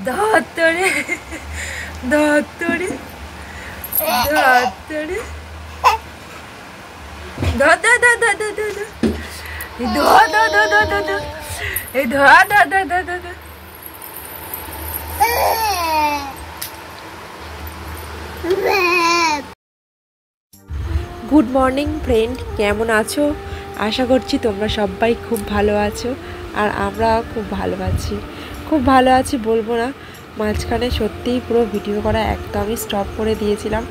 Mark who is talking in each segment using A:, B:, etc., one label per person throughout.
A: ধরে ধরে ধরে গুড মর্নিং ফ্রেন্ড, কেমন আছো? আশা করছি তোমরা সবাই খুব ভালো আছো আর আমরা খুব ভালো আছি বলবো না। মাঝখানে সত্যিই পুরো ভিডিও করা একদমই স্টপ করে দিয়েছিলাম,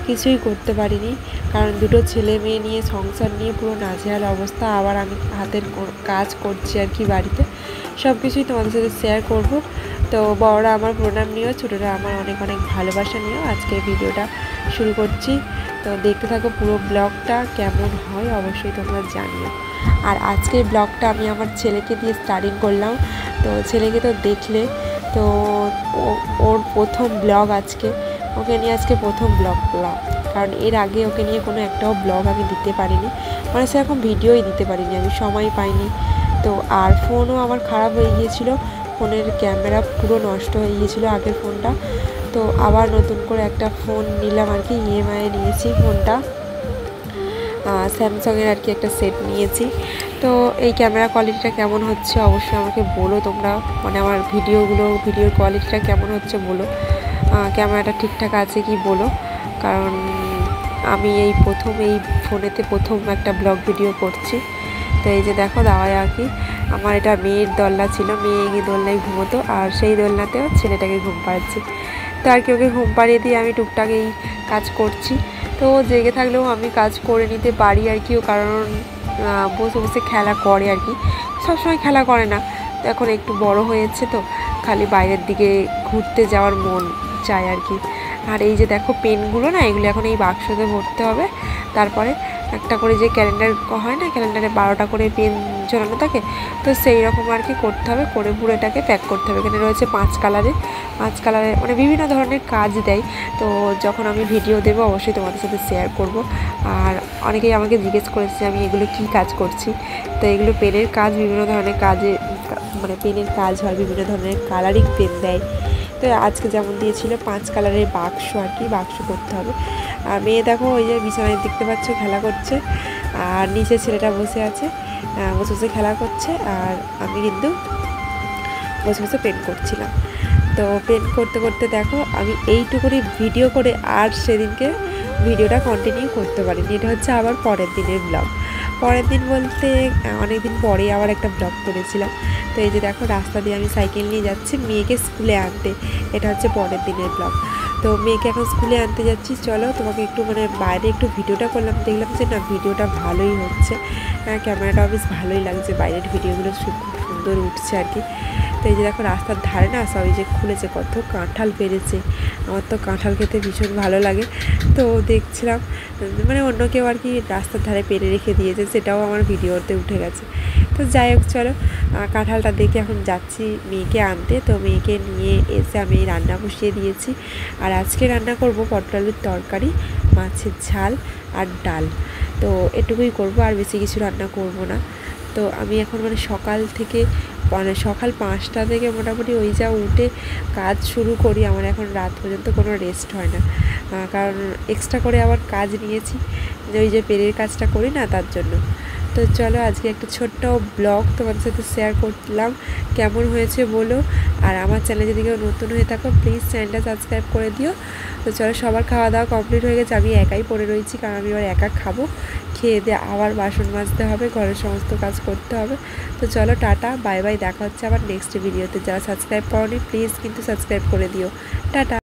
A: কিছুই করতে পারিনি, কারণ দুটো ছেলে মেয়ে নিয়ে সংসার নিয়ে পুরো নাজেহাল অবস্থা। আবার আমি হাতের কাজ করছি আর কি বাড়িতে, সব কিছুই তোমাদের সাথে শেয়ার করব। তো বড়রা আমার প্রণাম নিও, ছোটোরা আমার অনেক অনেক ভালোবাসা নিও। আজকে ভিডিওটা শুরু করছি, তো দেখতে থাকো পুরো ব্লগটা, কেমন হয় অবশ্যই তোমরা জানিও। আর আজকের ব্লগটা আমি আমার ছেলেকে দিয়ে স্টার্টিং করলাম। তো ছেলেকে তো দেখলে, তো ওর প্রথম ব্লগ আজকে, ওকে নিয়ে আজকে প্রথম ব্লগ করলাম, কারণ এর আগে ওকে নিয়ে কোনো একটাও ব্লগ আমি দিতে পারিনি, মানে সেরকম ভিডিওই দিতে পারিনি, আমি সময় পাইনি। তো আর ফোনও আমার খারাপ হয়ে গিয়েছিলো, ফোনের ক্যামেরা পুরো নষ্ট হয়ে গিয়েছিলো আগের ফোনটা। তো আবার নতুন করে একটা ফোন নিলাম আর কি, ইএমআইয়ে নিয়েছি ফোনটা, স্যামসাংয়ের আর কি একটা সেট নিয়েছি। তো এই ক্যামেরা কোয়ালিটিটা কেমন হচ্ছে অবশ্যই আমাকে বলো তোমরা, মানে আমার ভিডিওর কোয়ালিটিটা কেমন হচ্ছে বলো, ক্যামেরাটা ঠিকঠাক আছে কি বলো, কারণ আমি এই ফোনেতে প্রথম একটা ব্লগ ভিডিও করছি। তো এই যে দেখো দাওয়ায় আর কি, আমার এটা মেয়ের দোলনা ছিল, মেয়ে এই দোলনায় ঘুমোতো, আর সেই দোলনাতেও ছেলেটাকে ঘুম পাড়াচ্ছি। তো আর কি ওকে ঘুম পাড়িয়ে দিয়ে আমি টুকটাক এই কাজ করছি। তো জেগে থাকলেও আমি কাজ করে নিতে পারি আর কি, কারণ বসে বসে খেলা করে আর কি, সবসময় খেলা করে না। তো এখন একটু বড় হয়েছে, তো খালি বাইরের দিকে ঘুরতে যাওয়ার মন চায় আর কি। আর এই যে দেখো পেনগুলো না, এগুলো এখন এই বাক্সতে ভরতে হবে, তারপরে একটা করে যে ক্যালেন্ডার হয় না, ক্যালেন্ডারে 12টা করে পেন ঝোলানো থাকে, তো সেই রকম আর কি করতে হবে, করে পুরো এটাকে প্যাক করতে হবে। এখানে রয়েছে 5 কালারে মানে বিভিন্ন ধরনের কাজ দেয়। তো যখন আমি ভিডিও দেবো অবশ্যই তোমাদের সাথে শেয়ার করব। আর অনেকেই আমাকে জিজ্ঞেস করেছে আমি এগুলো কি কাজ করছি। তো এগুলো পেনের কাজ, বিভিন্ন ধরনের কাজে, মানে পেনের কাজ হয়, বিভিন্ন ধরনের কালারিং পেন দেয়। তো আজকে যেমন দিয়েছিল 5 কালারের বাক্স আর কি, বাক্স করতে হবে। আর মেয়ে দেখো ওই যে বিছানায় দেখতে পাচ্ছ খেলা করছে, আর নিচে ছেলেটা বসে আছে, বসে বসে খেলা করছে, আর আমি কিন্তু বসে বসে পেন করছিলাম। তো পেন করতে করতে দেখো আমি এইটুকুনি ভিডিও করে আর সেদিনকে ভিডিওটা কন্টিনিউ করতে পারিনি। এটা হচ্ছে আবার পরের দিনের ব্লগ, পরের দিন বলতে অনেক দিন পরে আবার একটা ব্লগ করেছিলাম। তো এই যে দেখো রাস্তা দিয়ে আমি সাইকেল নিয়ে যাচ্ছি মেয়েকে স্কুলে আনতে, এটা হচ্ছে পরের দিনের ব্লগ। তো মেয়েকে এখন স্কুলে আনতে যাচ্ছি, চলো তোমাকে একটু মানে বাইরে একটু ভিডিওটা করলাম, দেখলাম যে না ভিডিওটা ভালোই হচ্ছে, ক্যামেরাটাও বেশ ভালোই লাগছে, বাইরের ভিডিওগুলো খুব সুন্দর উঠছে আর কি। তো এই যে দেখো রাস্তার ধারে না সবাই যে খুলেছে, কত কাঁঠাল পেরেছে, আমার তো কাঁঠাল খেতে ভীষণ ভালো লাগে। তো দেখছিলাম মানে অন্য কেউ আর কি রাস্তার ধারে পেরে রেখে দিয়েছে, সেটাও আমার ভিডিওতে উঠে গেছে। তো যাই হোক চলো, কাঁঠালটা দেখে এখন যাচ্ছি মেয়েকে আনতে। তো মেয়েকে নিয়ে এসে আমি রান্না বসিয়ে দিয়েছি। আর আজকে রান্না করব পটল আলুর তরকারি, মাছের ঝাল আর ডাল। তো এটুকুই করব, আর বেশি কিছু রান্না করব না। তো আমি এখন মানে সকাল 5টা থেকে মোটামুটি ওই যা উঠে কাজ শুরু করি, আমার এখন রাত পর্যন্ত কোনো রেস্ট হয় না, কারণ এক্সট্রা করে আবার কাজ নিয়েছি, ওই যে পেরের কাজটা করি না তার জন্য। তো চলো আজকে একটা ছোট্ট ব্লগ তোমাদের সাথে শেয়ার করলাম, কেমন হয়েছে বলো। আর আমার চ্যানেলে যদি কেউ নতুন হয়ে থাকো প্লিজ চ্যানেলটা সাবস্ক্রাইব করে দিও। তো চলো, সবার খাওয়া দাওয়া কমপ্লিট হয়ে গেছে, আমি একাই পড়ে রয়েছি, কারণ আমি এবার একা খাবো, খেয়ে দিয়ে আবার বাসন মাজতে হবে, ঘরের সমস্ত কাজ করতে হবে। তো চলো টাটা বাই বাই, দেখা হচ্ছে আবার নেক্সট ভিডিওতে। যারা সাবস্ক্রাইব করোনি প্লিজ কিন্তু সাবস্ক্রাইব করে দিও, টাটা।